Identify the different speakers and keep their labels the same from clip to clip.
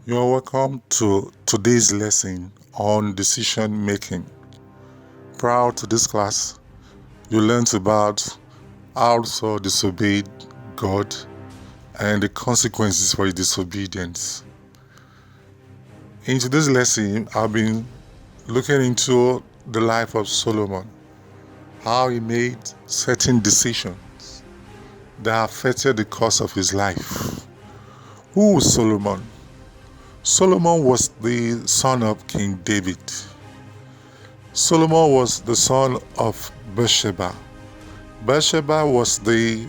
Speaker 1: You're welcome to today's lesson on decision making. Prior to this class, you learned about how Saul disobeyed God and the consequences for his disobedience. In today's lesson, I've been looking into the life of Solomon, how he made certain decisions that affected the course of his life. Who was Solomon? Solomon was the son of King David. Solomon was the son of Bathsheba. Bathsheba was the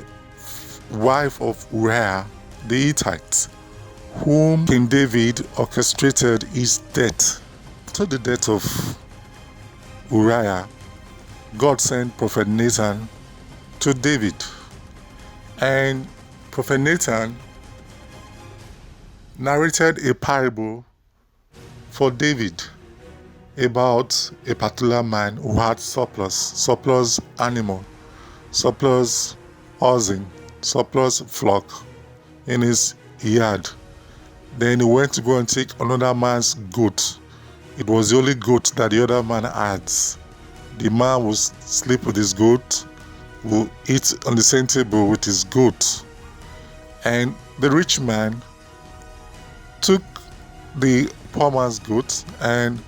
Speaker 1: wife of Uriah the Hittite, whom King David orchestrated his death. After the death of Uriah, God sent Prophet Nathan to David. And Prophet Nathan narrated a parable for David about a particular man who had surplus animal, surplus housing, surplus flock in his yard. Then he went to go and take another man's goat. It was the only goat that the other man had. The man would sleep with his goat, would eat on the same table with his goat. And the rich man took the poor man's goat and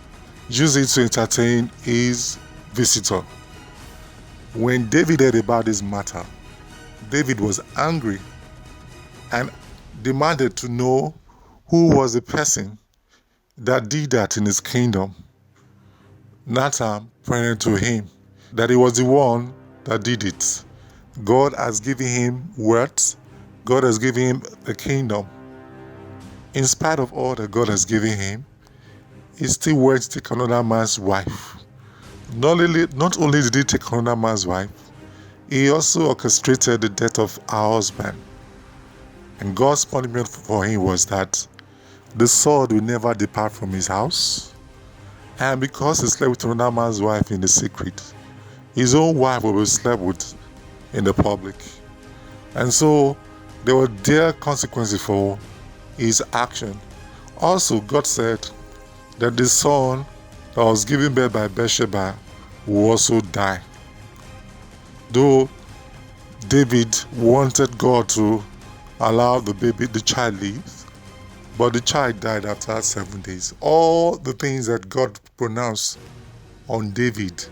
Speaker 1: used it to entertain his visitor. When David heard about this matter, David was angry and demanded to know who was the person that did that in his kingdom. Nathan pointed to him that he was the one that did it. God has given him wealth. God has given him a kingdom. In spite of all that God has given him, he still went to take another man's wife. Not only did he take another man's wife, he also orchestrated the death of her husband. And God's punishment for him was that the sword will never depart from his house. And because he slept with another man's wife in the secret, his own wife will be slept with in the public. And so there were dire consequences for his action. Also, God said that the son that was given birth by Bathsheba will also die. Though David wanted God to allow the child live, but the child died after 7 days. All the things that God pronounced on David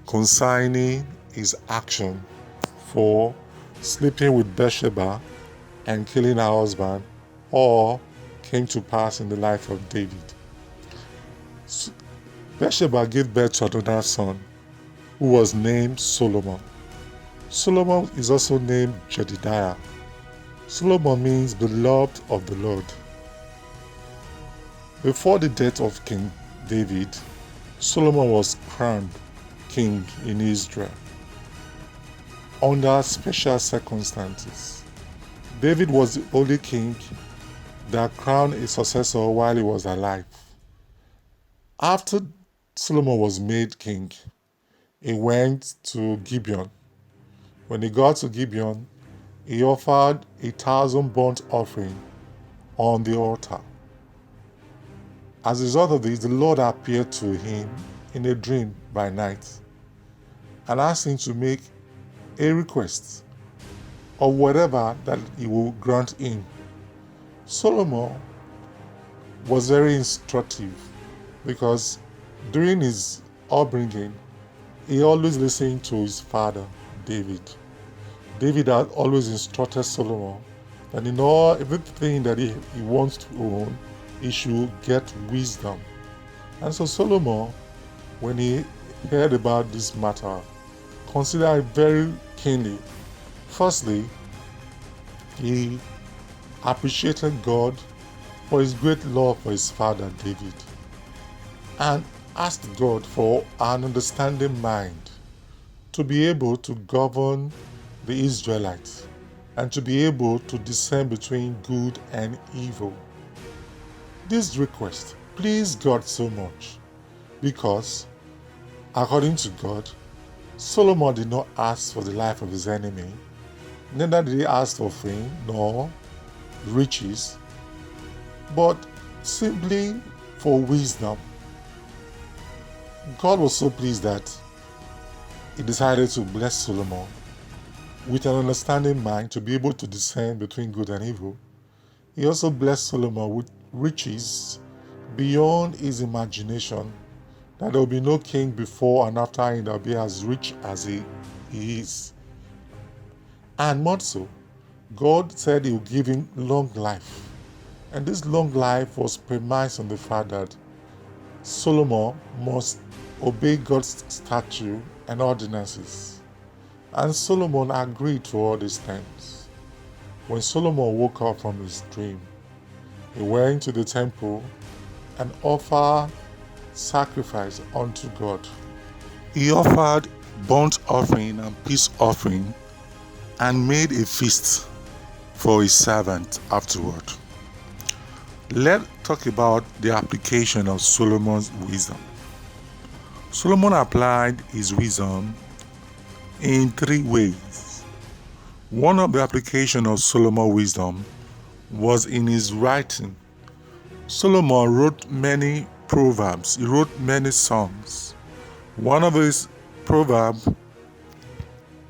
Speaker 1: concerning his action for sleeping with Bathsheba and killing her husband all came to pass in the life of David. Bathsheba gave birth to another son who was named Solomon. Solomon is also named Jedidiah. Solomon means beloved of the Lord. Before the death of King David, Solomon was crowned king in Israel under special circumstances. David was the only king that crowned a successor while he was alive. After Solomon was made king, he went to Gibeon. When he got to Gibeon, he offered 1,000 burnt offering on the altar. As a result of this, the Lord appeared to him in a dream by night and asked him to make a request of whatever that he will grant him. Solomon was very instructive because during his upbringing, he always listened to his father, David. David had always instructed Solomon that in everything that he wants to own, he should get wisdom. And so Solomon, when he heard about this matter, considered it very keenly. Firstly, he appreciated God for his great love for his father David and asked God for an understanding mind to be able to govern the Israelites and to be able to discern between good and evil. This request pleased God so much because, according to God, Solomon did not ask for the life of his enemy, neither did he ask for fame nor riches, but simply for wisdom. God was so pleased that he decided to bless Solomon with an understanding mind to be able to discern between good and evil. He also blessed Solomon with riches beyond his imagination, that there will be no king before and after him that will be as rich as he is. And more so, God said he would give him long life. And this long life was premised on the fact that Solomon must obey God's statute and ordinances. And Solomon agreed to all these things. When Solomon woke up from his dream, he went to the temple and offered sacrifice unto God. He offered burnt offering and peace offering and made a feast for his servant afterward. Let's talk about the application of Solomon's wisdom. Solomon applied his wisdom in 3 ways. One of the application of Solomon's wisdom was in his writing. Solomon wrote many proverbs. He wrote many songs. One of his proverbs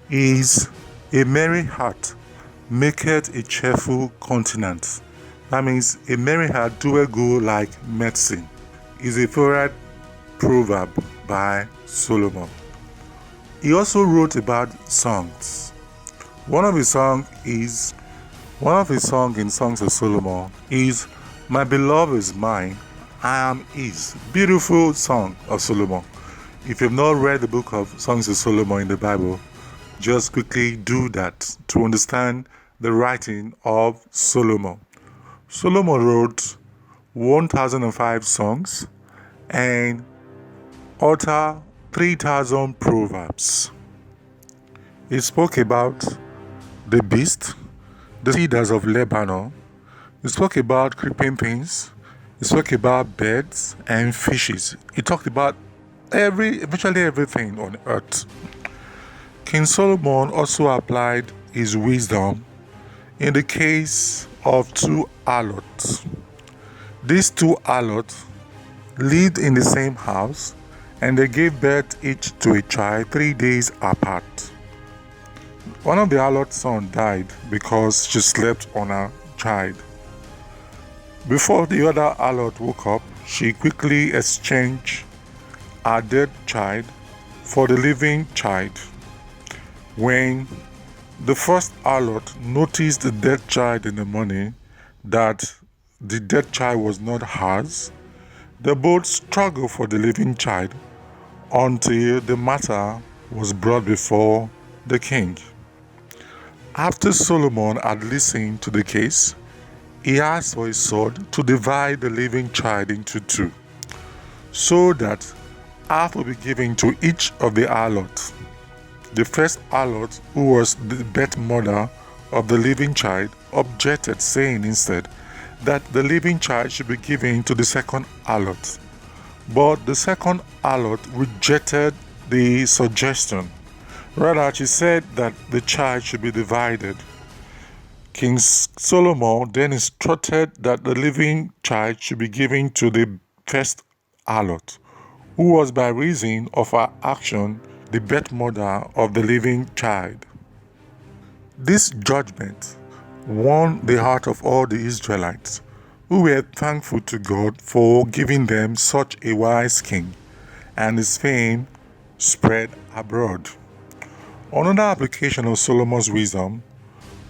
Speaker 1: is, "A merry heart maketh a cheerful countenance." That means a merry heart doeth good like medicine. Is a favorite proverb by Solomon. He also wrote about songs. One of his songs in Songs of Solomon is, "My beloved is mine, I am his." Beautiful song of Solomon. If you've not read the book of Songs of Solomon in the Bible, just quickly do that to understand the writing of Solomon. Solomon wrote 1005 songs and uttered 3000 proverbs. He spoke about the beast, the cedars of Lebanon. He spoke about creeping things. He spoke about birds and fishes. He talked about virtually everything on earth. King Solomon also applied his wisdom in the case of 2 harlots. These 2 harlots lived in the same house and they gave birth each to a child 3 days apart. One of the harlot's sons died because she slept on her child. Before the other harlot woke up, she quickly exchanged her dead child for the living child. When the first harlot noticed the dead child in the morning, that the dead child was not hers, they both struggled for the living child until the matter was brought before the king. After Solomon had listened to the case, he asked for his sword to divide the living child into 2, so that half will be given to each of the harlots. The first harlot, who was the birth mother of the living child, objected, saying instead that the living child should be given to the second harlot. But the second harlot rejected the suggestion. Rather, she said that the child should be divided. King Solomon then instructed that the living child should be given to the first harlot, who was by reason of her action the birth mother of the living child. This judgment won the heart of all the Israelites, who were thankful to God for giving them such a wise king, and his fame spread abroad. Another application of Solomon's wisdom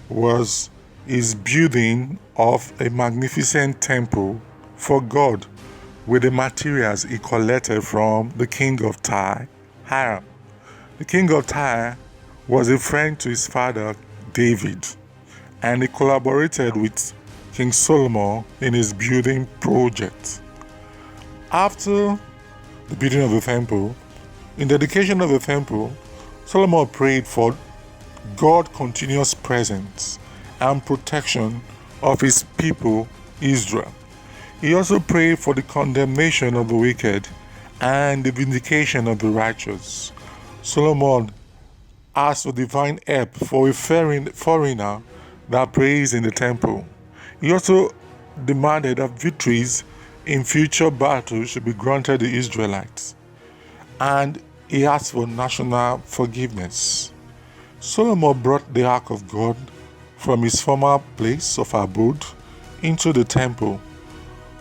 Speaker 1: was his building of a magnificent temple for God with the materials he collected from the king of Tyre, Hiram. The king of Tyre was a friend to his father David, and he collaborated with King Solomon in his building project. After the building of the temple, in dedication of the temple, Solomon prayed for God's continuous presence and protection of his people Israel. He also prayed for the condemnation of the wicked and the vindication of the righteous. Solomon asked for divine help for a foreigner that prays in the temple. He also demanded that victories in future battles should be granted the Israelites, and he asked for national forgiveness. Solomon brought the ark of God from his former place of abode into the temple.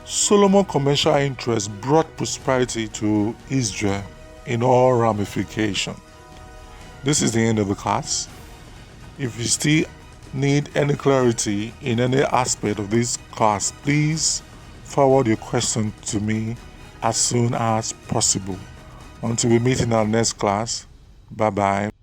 Speaker 1: Solomon's commercial interests brought prosperity to Israel in all ramifications. This is the end of the class. If you still need any clarity in any aspect of this class, please forward your question to me as soon as possible. Until we meet in our next class, bye bye.